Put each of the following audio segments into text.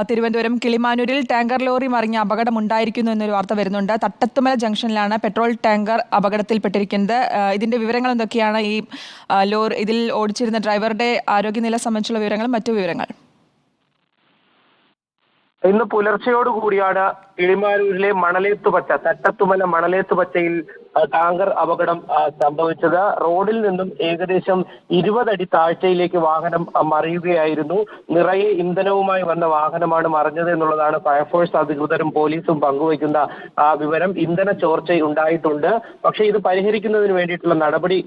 Thiruvananthapuram കിളിമാനൂരിൽ tanker lorry മറിഞ്ഞ അപകടമുണ്ടായിരിക്കുന്നു എന്നൊരു വാർത്ത വരുന്നുണ്ട്. തട്ടത്തുമല ജംഗ്ഷനിലാണ് പെട്രോൾ ടാങ്കർ അപകടത്തിൽപ്പെട്ടിരിക്കുന്നത്. ഇതിന്റെ വിവരങ്ങൾ എന്തൊക്കെയാണ്? ഈ ലോറി ഇതിൽ ഓടിച്ചിരുന്ന ഡ്രൈവറുടെ ആരോഗ്യനില സംബന്ധിച്ചുള്ള വിവരങ്ങളും മറ്റു വിവരങ്ങൾ. ഇന്ന് പുലർച്ചയോടുകൂടിയാണ് കിളിമാനൂരിലെ തട്ടത്തുമല മണലേത്തുപച്ചയിൽ ടാങ്കർ അപകടം സംഭവിച്ചത്. റോഡിൽ നിന്നും ഏകദേശം 20 അടി താഴ്ചയിലേക്ക് വാഹനം മറിയുകയായിരുന്നു. നിറയെ ഇന്ധനവുമായി വന്ന വാഹനമാണ് മറിഞ്ഞത് എന്നുള്ളതാണ് ഫയർഫോഴ്സ് അധികൃതരും പോലീസും പങ്കുവയ്ക്കുന്ന വിവരം. ഇന്ധന ചോർച്ച ഉണ്ടായിട്ടുണ്ട്. പക്ഷേ ഇത് പരിഹരിക്കുന്നതിന് വേണ്ടിയിട്ടുള്ള നടപടി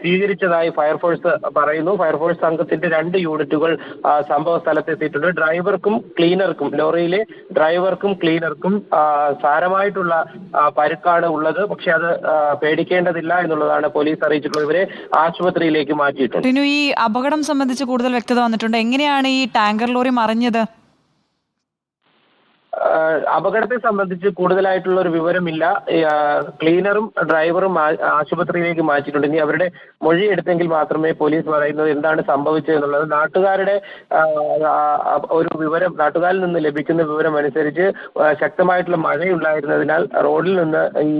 സ്വീകരിച്ചതായി ഫയർഫോഴ്സ് പറയുന്നു. ഫയർഫോഴ്സ് സംഘത്തിന്റെ 2 യൂണിറ്റുകൾ സംഭവ സ്ഥലത്തെത്തിയിട്ടുണ്ട്. ഡ്രൈവർക്കും ക്ലീനർക്കും, ലോറിയിലെ ഡ്രൈവർക്കും ക്ലീനർക്കും സാരമായിട്ടുള്ള പരുക്കാണ് ഉള്ളത്. പക്ഷെ അത് പേടിക്കേണ്ടതില്ല എന്നുള്ളതാണ് പോലീസ് അറിയിച്ചിട്ടുള്ളത്. ഇവരെ ആശുപത്രിയിലേക്ക് മാറ്റിയിട്ടുണ്ട്. ഈ അപകടം സംബന്ധിച്ച് കൂടുതൽ വ്യക്തത വന്നിട്ടുണ്ട്. എങ്ങനെയാണ് ഈ ടാങ്കർ ലോറി മറിഞ്ഞത്? അപകടത്തെ സംബന്ധിച്ച് കൂടുതലായിട്ടുള്ള ഒരു വിവരമില്ല. ക്ലീനറും ഡ്രൈവറും ആശുപത്രിയിലേക്ക് മാറ്റിയിട്ടുണ്ട്. ഇനി അവരുടെ മൊഴി എടുത്തെങ്കിൽ മാത്രമേ പോലീസ് പറയുന്നത് എന്താണ് സംഭവിച്ചത് എന്നുള്ളത്. നാട്ടുകാരുടെ ഒരു വിവരം, നാട്ടുകാരിൽ നിന്ന് ലഭിക്കുന്ന വിവരം അനുസരിച്ച് ശക്തമായിട്ടുള്ള മഴയുണ്ടായിരുന്നതിനാൽ റോഡിൽ നിന്ന് ഈ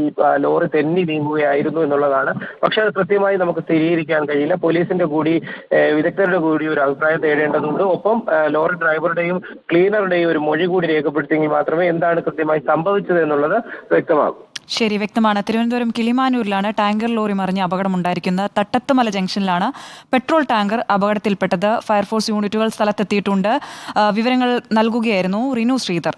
ലോറി തെന്നി നീങ്ങുകയായിരുന്നു എന്നുള്ളതാണ്. പക്ഷെ അത് കൃത്യമായി നമുക്ക് സ്ഥിരീകരിക്കാൻ കഴിയില്ല. പോലീസിന്റെ കൂടി വിദഗ്ധരുടെ കൂടി ഒരു അഭിപ്രായം തേടേണ്ടതുണ്ട്. ഒപ്പം ലോറി ഡ്രൈവറുടെയും ക്ലീനറുടെയും ഒരു മൊഴി കൂടി രേഖപ്പെടുത്തി മാത്രമേ എന്താണ് കൃത്യമായി സംഭവിച്ചത് എന്നുള്ളത് വ്യക്തമാകും. ശരി, വ്യക്തമാണ്. തിരുവനന്തപുരം കിളിമാനൂരിലാണ് ടാങ്കർ ലോറി മറിഞ്ഞ അപകടമുണ്ടായിരിക്കുന്നത്. തട്ടത്തുമല ജംഗ്ഷനിലാണ് പെട്രോൾ ടാങ്കർ അപകടത്തിൽപ്പെട്ടത്. ഫയർഫോഴ്സ് യൂണിറ്റുകൾ സ്ഥലത്തെത്തിയിട്ടുണ്ട്. വിവരങ്ങൾ നൽകുകയായിരുന്നു റിനു ശ്രീധർ.